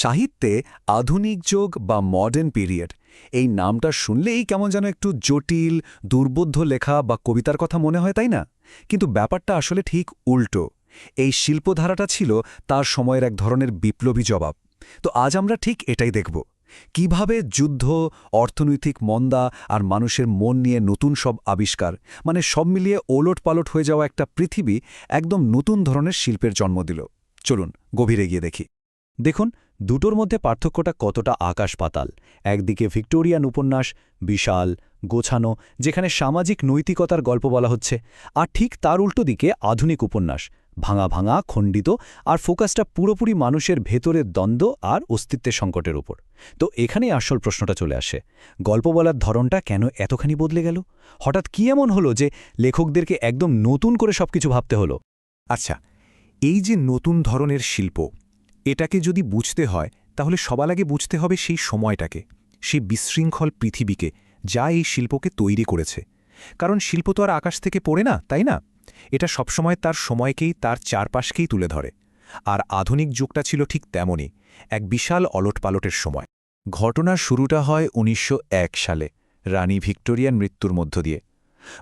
সাহিত্যে আধুনিক যুগ বা মডার্ন পিরিয়ড এই নামটা শুনলেই কেমন যেন একটু জটিল দুর্বোধ্য লেখা বা কবিতার কথা মনে হয়, তাই না? কিন্তু ব্যাপারটা আসলে ঠিক উল্টো। এই শিল্পধারাটা ছিল তার সময়ের এক ধরনের বিপ্লবী জবাব। তো আজ আমরা ঠিক এটাই দেখব, কিভাবে যুদ্ধ, অর্থনৈতিক মন্দা আর মানুষের মন নিয়ে নতুন সব আবিষ্কার, মানে সব মিলিয়ে ওলটপালট হয়ে যাওয়া একটা পৃথিবী একদম নতুন ধরনের শিল্পের জন্ম দিল। চলুন গভীরে গিয়ে দেখি। দেখুন, দুটোর মধ্যে পার্থক্যটা কতটা আকাশ পাতাল। একদিকে ভিক্টোরিয়ান উপন্যাস, বিশাল, গোছানো, যেখানে সামাজিক নৈতিকতার গল্প বলা হচ্ছে, আর ঠিক তার উল্টো দিকে আধুনিক উপন্যাস, ভাঙা ভাঙা, খণ্ডিত, আর ফোকাসটা পুরোপুরি মানুষের ভেতরের দ্বন্দ্ব আর অস্তিত্বের সংকটের উপর। তো এখানেই আসল প্রশ্নটা চলে আসে, গল্প বলার ধরনটা কেন এতখানি বদলে গেল? হঠাৎ কি এমন হলো যে লেখকদেরকে একদম নতুন করে সবকিছু ভাবতে হলো? আচ্ছা, এই যে নতুন ধরনের শিল্প, এটাকে যদি বুঝতে হয় তাহলে সবার আগে বুঝতে হবে সেই সময়টাকে, সেই বিশৃঙ্খল পৃথিবীকে যা এই শিল্পকে তৈরি করেছে। কারণ শিল্প তো আর আকাশ থেকে পড়ে না, তাই না? এটা সবসময় তার সময়কেই, তার চারপাশকেই তুলে ধরে। আর আধুনিক যুগটা ছিল ঠিক তেমনই, এক বিশাল অলটপালটের সময়। ঘটনার শুরুটা হয় ১৯০১ সালে, রানী ভিক্টোরিয়ার মৃত্যুর মধ্য দিয়ে।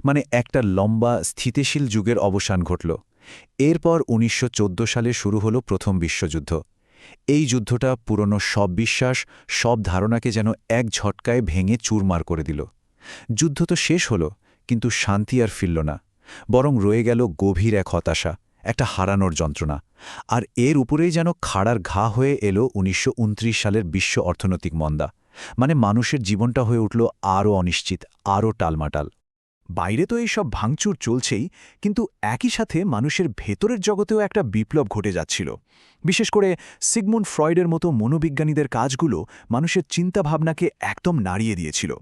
মানে একটা লম্বা স্থিতিশীল যুগের অবসান ঘটল। এরপর ১৯১৪ সালে শুরু হলো প্রথম বিশ্বযুদ্ধ। এই যুদ্ধটা পুরনো সব বিশ্বাস, সব ধারণাকে যেন এক ঝটকায় ভেঙে চুরমার করে দিল। যুদ্ধ তো শেষ হলো, কিন্তু শান্তি আর ফিরল না, বরং রয়ে গেল গভীর এক হতাশা, একটা হারানোর যন্ত্রণা। আর এর উপরেই যেন খাড়ার ঘা হয়ে এলো ১৯২৯ সালের বিশ্ব অর্থনৈতিক মন্দা। মানে মানুষের জীবনটা হয়ে উঠল আরও অনিশ্চিত, আরও টালমাটাল। বাইরে তো এই সব ভাঙচুর চলছেই, কিন্তু একই সাথে মানুষের ভেতরের জগতেও একটা বিপ্লব ঘটে যাচ্ছিল। বিশেষ করে সিগমুন্ড ফ্রয়েডের মতো মনোবিজ্ঞানীদের কাজগুলো মানুষের চিন্তাভাবনাকে একদম নাড়িয়ে দিয়েছিল।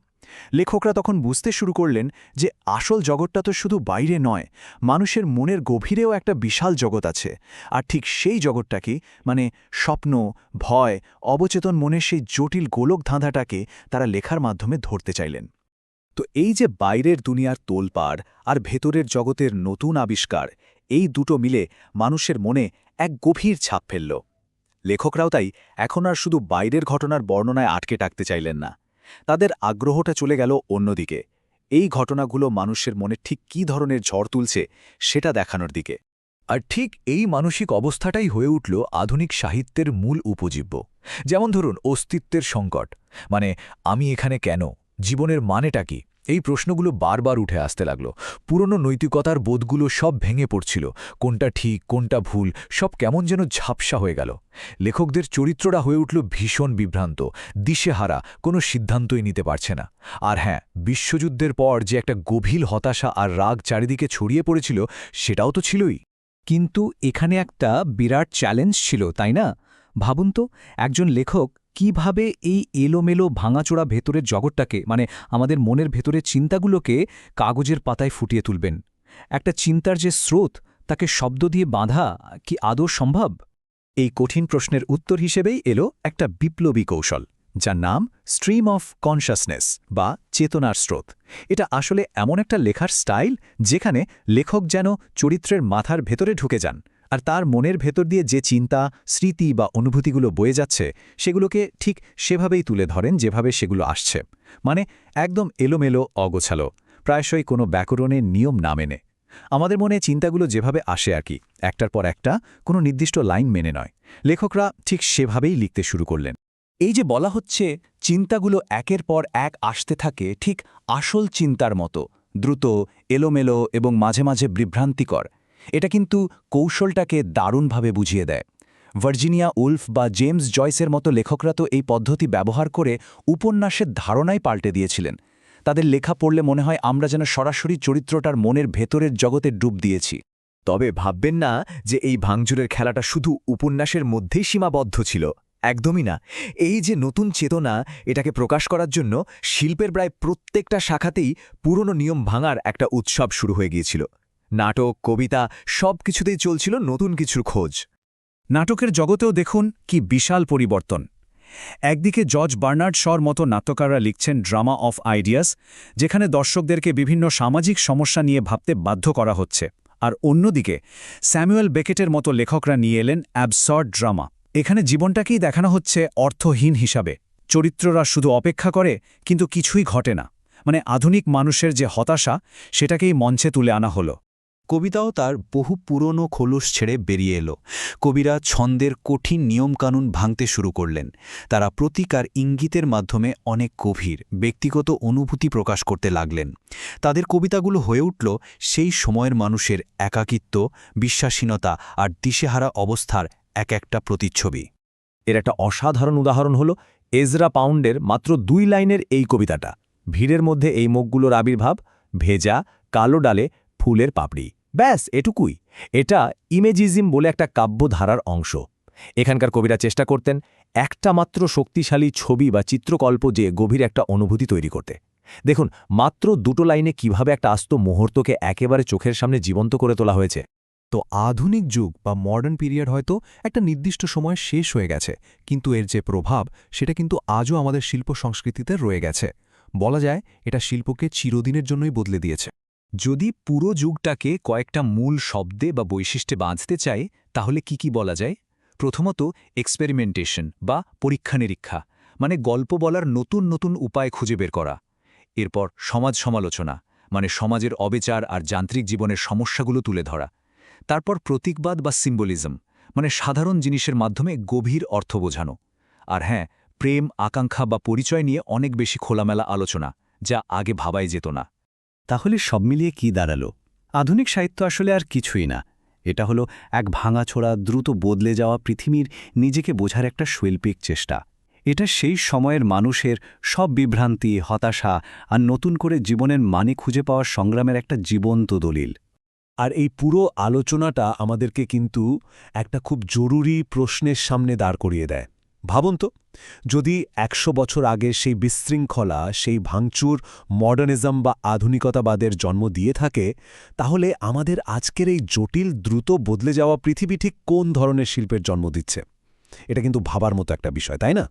লেখকরা তখন বুঝতে শুরু করলেন যে আসল জগৎটা তো শুধু বাইরে নয়, মানুষের মনের গভীরেও একটা বিশাল জগৎ আছে। আর ঠিক সেই জগৎটাকে, মানে স্বপ্ন, ভয়, অবচেতন মনের সেই জটিল গোলক ধাঁধাটাকে তারা লেখার মাধ্যমে ধরতে চাইলেন। তো এই যে বাইরের দুনিয়ার তোলপাড় আর ভেতরের জগতের নতুন আবিষ্কার, এই দুটো মিলে মানুষের মনে এক গভীর ছাপ ফেলল। লেখকরাও তাই এখন আর শুধু বাইরের ঘটনার বর্ণনায় আটকে থাকতে চাইলেন না। তাদের আগ্রহটা চলে গেল অন্যদিকে, এই ঘটনাগুলো মানুষের মনে ঠিক কী ধরনের ঝড় তুলছে সেটা দেখানোর দিকে। আর ঠিক এই মানসিক অবস্থাটাই হয়ে উঠল আধুনিক সাহিত্যের মূল উপজীব্য। যেমন ধরুন অস্তিত্বের সংকট, মানে আমি এখানে কেন, জীবনের মানেটা কি, এই প্রশ্নগুলো বারবার উঠে আসতে লাগল। পুরনো নৈতিকতার বোধগুলো সব ভেঙে পড়ছিল, কোনটা ঠিক কোনটা ভুল সব কেমন যেন ঝাপসা হয়ে গেল। লেখকদের চরিত্ররা হয়ে উঠল ভীষণ বিভ্রান্ত, দিশেহারা, কোনো সিদ্ধান্তই নিতে পারছে না। আর হ্যাঁ, বিশ্বযুদ্ধের পর যে একটা গভীর হতাশা আর রাগ চারিদিকে ছড়িয়ে পড়েছিল, সেটাও তো ছিলই। কিন্তু এখানে একটা বিরাট চ্যালেঞ্জ ছিল, তাই না? ভাবুন তো, একজন লেখক কিভাবে এই এলোমেলো ভাঙাচোরা ভেতরের জগৎটাকে, মানে আমাদের মনের ভেতরের চিন্তাগুলোকে কাগজের পাতায় ফুটিয়ে তুলবেন। একটা চিন্তার যে স্রোত, তাকে শব্দ দিয়ে বাঁধা কি আদৌ সম্ভব? এই কঠিন প্রশ্নের উত্তর হিসেবেই এলো একটা বিপ্লবী কৌশল, যার নাম স্ট্রিম অফ কনশাসনেস বা চেতনার স্রোত। এটা আসলে এমন একটা লেখার স্টাইল যেখানে লেখক যেন চরিত্রের মাথার ভেতরে ঢুকে যান, আর তার মনের ভেতর দিয়ে যে চিন্তা, স্মৃতি বা অনুভূতিগুলো বয়ে যাচ্ছে সেগুলোকে ঠিক সেভাবেই তুলে ধরেন যেভাবে সেগুলো আসছে। মানে একদম এলোমেলো, অগোছালো, প্রায়শই কোনো ব্যাকরণের নিয়ম না মেনে। আমাদের মনে চিন্তাগুলো যেভাবে আসে আর কি, একটার পর একটা, কোনো নির্দিষ্ট লাইন মেনে নয়। লেখকরা ঠিক সেভাবেই লিখতে শুরু করলেন। এই যে বলা হচ্ছে চিন্তাগুলো একের পর এক আসতে থাকে ঠিক আসল চিন্তার মতো, দ্রুত, এলোমেলো এবং মাঝে মাঝে বিভ্রান্তিকর, এটা কিন্তু কৌশলটাকে দারুণভাবে বুঝিয়ে দেয়। ভার্জিনিয়া উলফ বা জেমস জয়েসের মতো লেখকরা তো এই পদ্ধতি ব্যবহার করে উপন্যাসের ধারণাই পাল্টে দিয়েছিলেন। তাদের লেখা পড়লে মনে হয় আমরা যেন সরাসরি চরিত্রটার মনের ভেতরের জগতে ডুব দিয়েছি। তবে ভাববেন না যে এই ভাঙচুরের খেলাটা শুধু উপন্যাসের মধ্যেই সীমাবদ্ধ ছিল, একদমই না। এই যে নতুন চেতনা, এটাকে প্রকাশ করার জন্য শিল্পের প্রায় প্রত্যেকটা শাখাতেই পুরনো নিয়ম ভাঙার একটা উৎসব শুরু হয়ে গিয়েছিল। নাটক, কবিতা সব কিছুতেই চলছিল নতুন কিছুর খোঁজ। নাটকের জগতেও দেখুন কি বিশাল পরিবর্তন। একদিকে জর্জ বার্নার্ড শর মতো নাট্যকাররা লিখছেন ড্রামা অফ আইডিয়াস, যেখানে দর্শকদেরকে বিভিন্ন সামাজিক সমস্যা নিয়ে ভাবতে বাধ্য করা হচ্ছে। আর অন্যদিকে স্যামুয়েল বেকেটের মতো লেখকরা নিয়ে এলেন অ্যাবসার্ড ড্রামা, এখানে জীবনটাকেই দেখানো হচ্ছে অর্থহীন হিসাবে। চরিত্ররা শুধু অপেক্ষা করে, কিন্তু কিছুই ঘটে না। মানে আধুনিক মানুষের যে হতাশা, সেটাকেই মঞ্চে তুলে আনা হলো। কবিতাও তার বহু পুরনো খোলস ছেড়ে বেরিয়ে এলো। কবিরা ছন্দের কঠিন নিয়মকানুন ভাঙতে শুরু করলেন। তারা প্রতীক আর ইঙ্গিতের মাধ্যমে অনেক গভীর ব্যক্তিগত অনুভূতি প্রকাশ করতে লাগলেন। তাদের কবিতাগুলো হয়ে উঠল সেই সময়ের মানুষের একাকিত্ব, বিশ্বাসহীনতা আর দিশেহারা অবস্থার এক একটা প্রতিচ্ছবি। এর একটা অসাধারণ উদাহরণ হল এজরা পাউন্ডের মাত্র 2 লাইনের এই কবিতাটা। ভিড়ের মধ্যে এই মুখগুলোর আবির্ভাব, ভেজা কালো ডালে ফুলের পাপড়ি, ব্যাস এটুকুই। এটা ইমেজিজম বলে একটা কাব্যধারার অংশ। এখানকার কবিরা চেষ্টা করতেন একটা মাত্র শক্তিশালী ছবি বা চিত্রকল্প যে গভীর একটা অনুভূতি তৈরি করতে। দেখুন, মাত্র 2 লাইনে কিভাবে একটা আস্ত মুহূর্তকে একেবারে চোখের সামনে জীবন্ত করে তোলা হয়েছে। তো আধুনিক যুগ বা মডার্ন পিরিয়ড হয়তো একটা নির্দিষ্ট সময় শেষ হয়ে গেছে, কিন্তু এর যে প্রভাব সেটা কিন্তু আজও আমাদের শিল্প সংস্কৃতিতে রয়ে গেছে। বলা যায় এটা শিল্পকে চিরদিনের জন্যই বদলে দিয়েছে। যদি পুরো যুগটাকে কয়েকটা মূল শব্দে বা বৈশিষ্ট্যে বাঁধতে চাই, তাহলে কি বলা যায়? প্রথমত, এক্সপেরিমেন্টেশন বা পরীক্ষা-নিরীক্ষা, মানে গল্প বলার নতুন নতুন উপায় খুঁজে বের করা। এরপর সমাজ সমালোচনা, মানে সমাজের অবিচার আর যান্ত্রিক জীবনের সমস্যাগুলো তুলে ধরা। তারপর প্রতীকবাদ বা সিম্বলিজম, মানে সাধারণ জিনিসের মাধ্যমে গভীর অর্থ বোঝানো। আর হ্যাঁ, প্রেম, আকাঙ্ক্ষা বা পরিচয় নিয়ে অনেক বেশি খোলামেলা আলোচনা, যা আগে ভাবাই যেত না। তাহলে সব মিলিয়ে কি দাঁড়ালো? আধুনিক সাহিত্য আসলে আর কিছুই না। এটা হলো এক ভাঙাছোড়া, দ্রুত বদলে যাওয়া পৃথিবীর নিজেকে বোঝার একটা শৈল্পিক চেষ্টা। এটা সেই সময়ের মানুষের সব বিভ্রান্তি, হতাশা আর নতুন করে জীবনের মানে খুঁজে পাওয়ার সংগ্রামের একটা জীবন্ত দলিল। আর এই পুরো আলোচনাটা আমাদেরকে কিন্তু একটা খুব জরুরি প্রশ্নের সামনে দাঁড় করিয়ে দেয়। ভাবুন তো, যদি 100 বছর আগে সেই বিশৃঙ্খলা, সেই ভাঙচুর মডার্নিজম বা আধুনিকতাবাদের জন্ম দিয়ে থাকে, তাহলে আমাদের আজকের এই জটিল, দ্রুত বদলে যাওয়া পৃথিবী ঠিক কোন ধরনের শিল্পের জন্ম দিচ্ছে? এটা কিন্তু ভাবার মতো একটা বিষয়, তাই না?